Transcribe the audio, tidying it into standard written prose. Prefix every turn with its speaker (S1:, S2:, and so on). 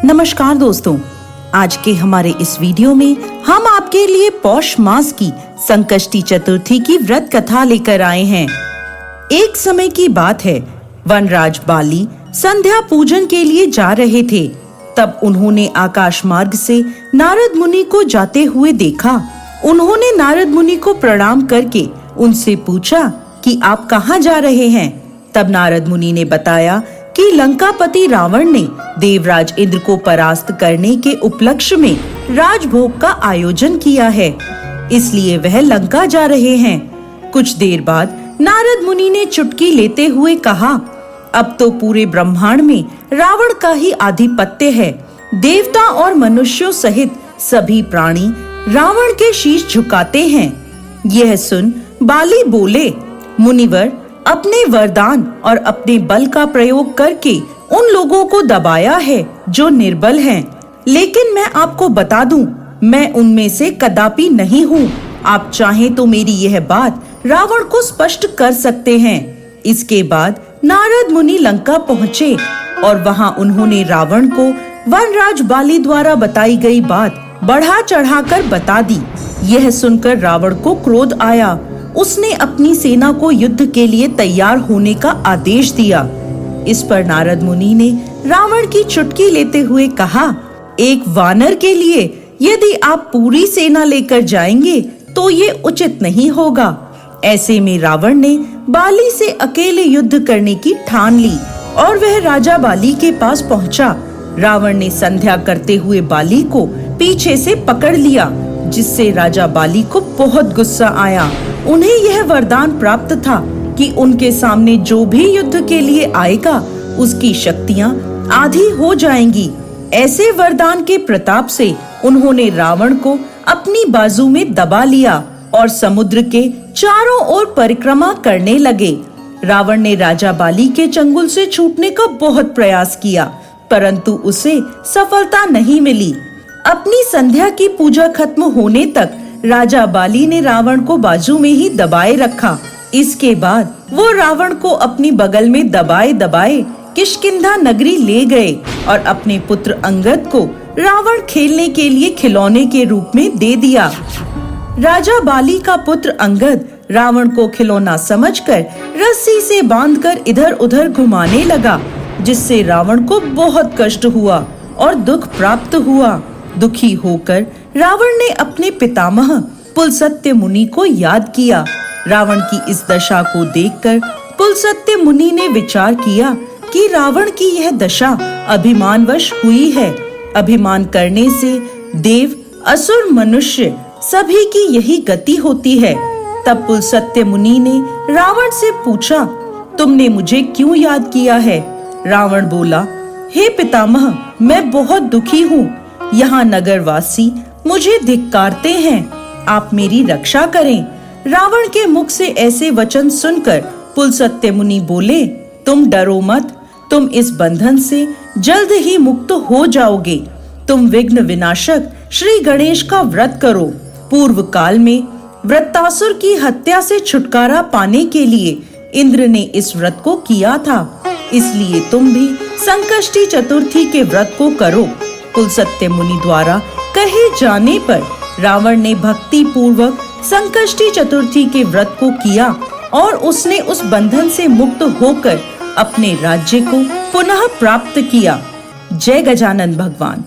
S1: नमस्कार दोस्तों, आज के हमारे इस वीडियो में हम आपके लिए पौष मास की संकष्टी चतुर्थी की व्रत कथा लेकर आए हैं। एक समय की बात है, वनराज बाली संध्या पूजन के लिए जा रहे थे। तब उन्होंने आकाश मार्ग से नारद मुनि को जाते हुए देखा। उन्होंने नारद मुनि को प्रणाम करके उनसे पूछा कि आप कहाँ जा रहे हैं। तब नारद मुनि ने बताया कि लंकापति रावण ने देवराज इंद्र को परास्त करने के उपलक्ष्य में राजभोग का आयोजन किया है, इसलिए वह लंका जा रहे हैं। कुछ देर बाद नारद मुनि ने चुटकी लेते हुए कहा, अब तो पूरे ब्रह्मांड में रावण का ही आधिपत्य है। देवता और मनुष्यों सहित सभी प्राणी रावण के शीश झुकाते हैं। यह सुन बाली बोले, मुनिवर, अपने वरदान और अपने बल का प्रयोग करके उन लोगों को दबाया है जो निर्बल हैं। लेकिन मैं आपको बता दूं, मैं उनमें से कदापि नहीं हूँ। आप चाहें तो मेरी यह बात रावण को स्पष्ट कर सकते हैं। इसके बाद नारद मुनि लंका पहुँचे और वहाँ उन्होंने रावण को वनराज बाली द्वारा बताई गई बात बढ़ा चढ़ाकर बता दी। यह सुनकर रावण को क्रोध आया। उसने अपनी सेना को युद्ध के लिए तैयार होने का आदेश दिया। इस पर नारद मुनि ने रावण की चुटकी लेते हुए कहा, एक वानर के लिए यदि आप पूरी सेना लेकर जाएंगे तो ये उचित नहीं होगा। ऐसे में रावण ने बाली से अकेले युद्ध करने की ठान ली और वह राजा बाली के पास पहुंचा। रावण ने संध्या करते हुए बाली को पीछे से पकड़ लिया, जिससे राजा बाली को बहुत गुस्सा आया। उन्हें यह वरदान प्राप्त था कि उनके सामने जो भी युद्ध के लिए आएगा उसकी शक्तियां आधी हो जाएंगी। ऐसे वरदान के प्रताप से उन्होंने रावण को अपनी बाजू में दबा लिया और समुद्र के चारों ओर परिक्रमा करने लगे। रावण ने राजा बाली के चंगुल से छूटने का बहुत प्रयास किया, परंतु उसे सफलता नहीं मिली। अपनी संध्या की पूजा खत्म होने तक राजा बाली ने रावण को बाजू में ही दबाए रखा। इसके बाद वो रावण को अपनी बगल में दबाए दबाए किष्किंधा नगरी ले गए और अपने पुत्र अंगद को रावण खेलने के लिए खिलौने के रूप में दे दिया। राजा बाली का पुत्र अंगद रावण को खिलौना समझकर रस्सी से बांधकर इधर उधर घुमाने लगा, जिससे रावण को बहुत कष्ट हुआ और दुख प्राप्त हुआ। दुखी होकर रावण ने अपने पितामह पुलस्त्य मुनि को याद किया। रावण की इस दशा को देखकर पुलस्त्य मुनि ने विचार किया कि रावण की यह दशा अभिमानवश हुई है। अभिमान करने से देव, असुर, मनुष्य सभी की यही गति होती है। तब पुलस्त्य मुनि ने रावण से पूछा, तुमने मुझे क्यों याद किया है? रावण बोला, हे पितामह, मैं बहुत दुखी हूँ। यहाँ नगरवासी मुझे धिक्कारते हैं, आप मेरी रक्षा करें। रावण के मुख से ऐसे वचन सुनकर पुलस्त्य मुनि बोले, तुम डरो मत, तुम इस बंधन से जल्द ही मुक्त हो जाओगे। तुम विघ्न विनाशक श्री गणेश का व्रत करो। पूर्व काल में वृत्तासुर की हत्या से छुटकारा पाने के लिए इंद्र ने इस व्रत को किया था, इसलिए तुम भी संकष्टी चतुर्थी के व्रत को करो। पुलस्त्य मुनि द्वारा कहे जाने पर रावण ने भक्ति पूर्वक संकष्टी चतुर्थी के व्रत को किया और उसने उस बंधन से मुक्त होकर अपने राज्य को पुनः प्राप्त किया। जय गजानन भगवान।